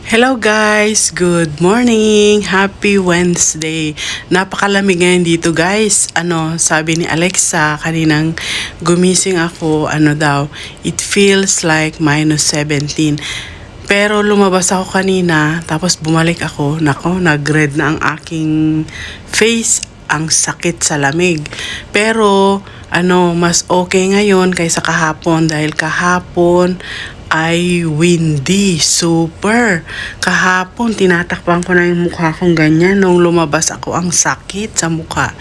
Hello guys! Good morning! Happy Wednesday! Napakalamig ngayon dito guys. Sabi ni Alexa kaninang gumising ako, it feels like -17. Pero lumabas ako kanina, tapos bumalik ako. Nako, nag-red na ang aking face. Ang sakit sa lamig. Pero, mas okay ngayon kaysa kahapon dahil kahapon ay windy, super. Kahapon, tinatakpan ko na yung mukha kong ganyan. Nung lumabas ako, ang sakit sa mukha.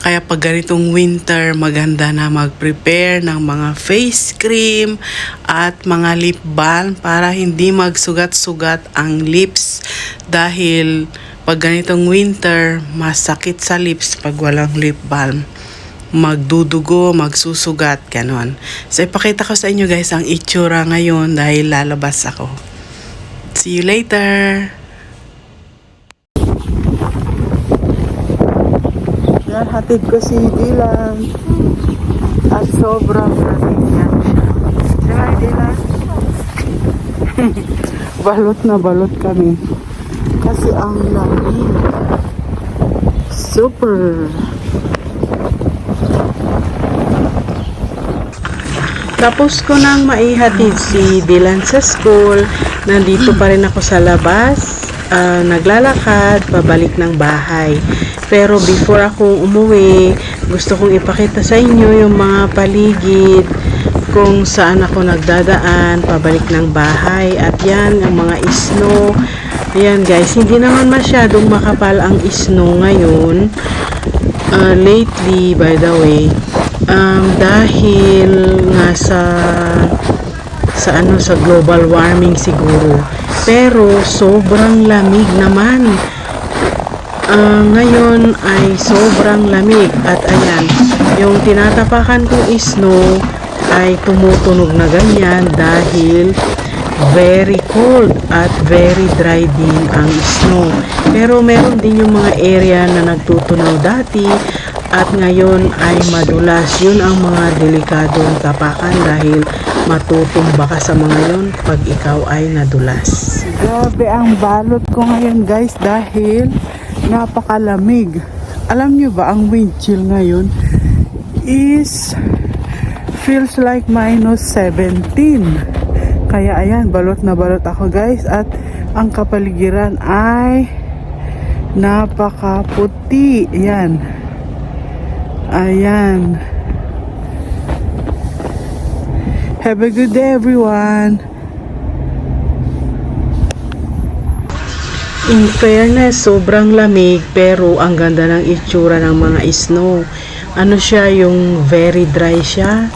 Kaya pag ganitong winter, maganda na mag-prepare ng mga face cream at mga lip balm para hindi magsugat-sugat ang lips. Dahil pag ganitong winter, masakit sa lips pag walang lip balm. Magdudugo, magsusugat, ganon. So, ipakita ko sa inyo guys ang itsura ngayon dahil lalabas ako. See you later! Yan, hatid ko si Dylan. At sobrang lamig yan siya. Hi, Dylan! Balot na balot kami. Kasi ang lamig. Super! Tapos ko nang maihatid si Dylan sa school. Nandito pa rin ako sa labas. Naglalakad, pabalik ng bahay. Pero before ako umuwi, gusto kong ipakita sa inyo yung mga paligid kung saan ako nagdadaan, pabalik ng bahay. At yan, ang mga snow. Ayan guys, hindi naman masyadong makapal ang snow ngayon. Lately, by the way, dahil nga sa global warming siguro. Pero sobrang lamig naman. Ngayon ay sobrang lamig at ayan, yung tinatapakan kong snow ay tumutunog na ganyan dahil very cold at very dry din ang snow. Pero meron din yung mga area na nagtutunaw dati at ngayon ay madulas. Yun ang mga delikadong tapakan dahil matutumba ka sa mga yun pag ikaw ay nadulas. Grabe ang balot ko ngayon guys dahil napakalamig. Alam nyo ba ang wind chill ngayon is feels like -17. Kaya ayan, balot na balot ako guys at ang kapaligiran ay napakaputi. Ayan. Have a good day everyone. In fairness, sobrang lamig pero ang ganda ng itsura ng mga snow. Siya, yung very dry siya.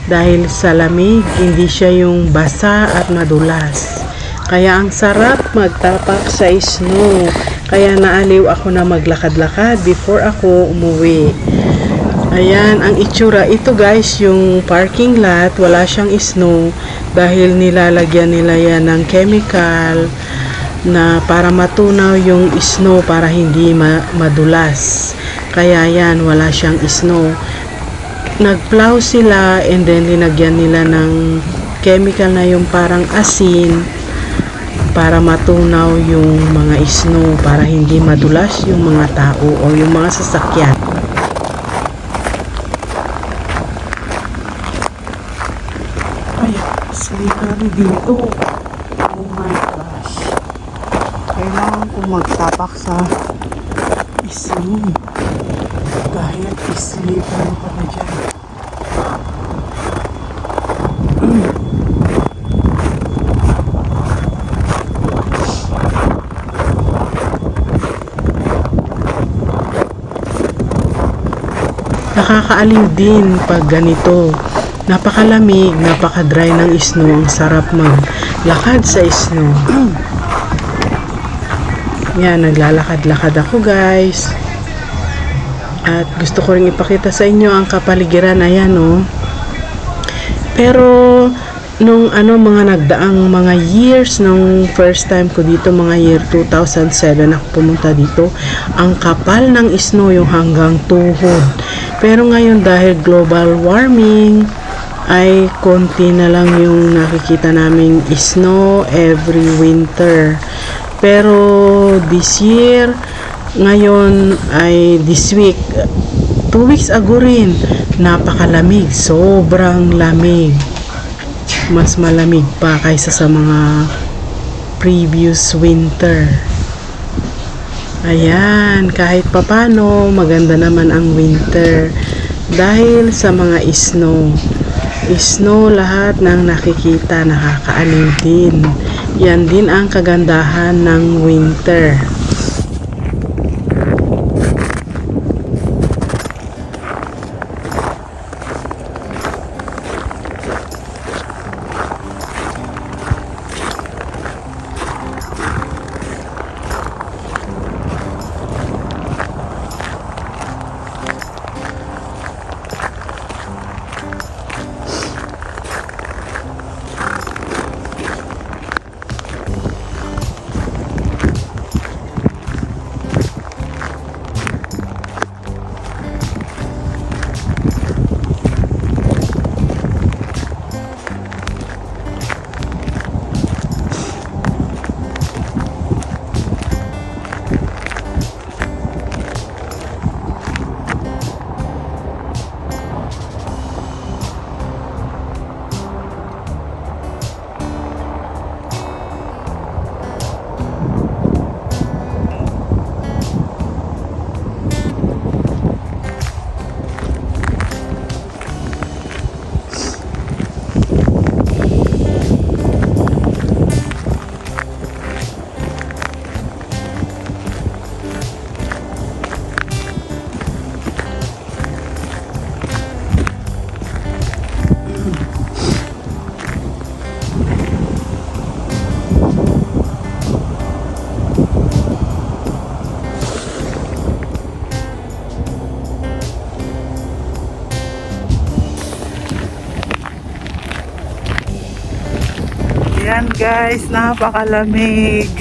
Dahil sa lamig, hindi siya yung basa at madulas. Kaya ang sarap magtapak sa snow. Kaya naaliw ako na maglakad-lakad before ako umuwi. Ayan, ang itsura. Ito guys, yung parking lot, wala siyang snow. Dahil nilalagyan nila yan ng chemical na para matunaw yung snow para hindi madulas. Kaya yan, wala siyang snow. Nagplow sila and then linagyan nila ng chemical na yung parang asin para matunaw yung mga snow para hindi madulas yung mga tao o yung mga sasakyan. Ay, slippery dito. Oh my gosh. Kailangan ko magtapak sa snow dahil slippery pala dyan. Nakakaaliw din pag ganito. Napakalamig, napaka-dry ng snow. Ang sarap maglakad sa snow. Yan, naglalakad-lakad ako guys. At gusto ko rin ipakita sa inyo ang kapaligiran. Ayan Pero nung mga nagdaang mga years, nung first time ko dito, mga year 2007 ako pumunta dito, ang kapal ng snow yung hanggang tuhod. Pero ngayon dahil global warming, ay konti na lang yung nakikita naming snow every winter. Pero this year, ngayon ay this week, 2 weeks ago rin, napakalamig, sobrang lamig. Mas malamig pa kaysa sa mga previous winter. Ayan, kahit papano maganda naman ang winter dahil sa mga snow. Snow, lahat ng nakikita nakakaaliw din. Yan din ang kagandahan ng winter. Ayan guys, napakalamig.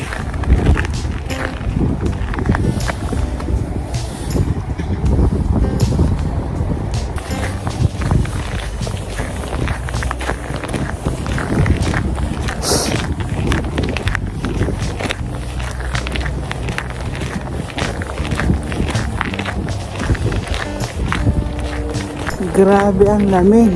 Grabe ang lamig.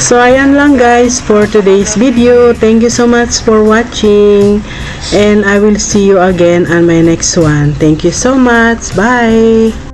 So ayan lang guys for today's video. Thank you so much for watching and I will see you again on my next one. Thank you so much. Bye!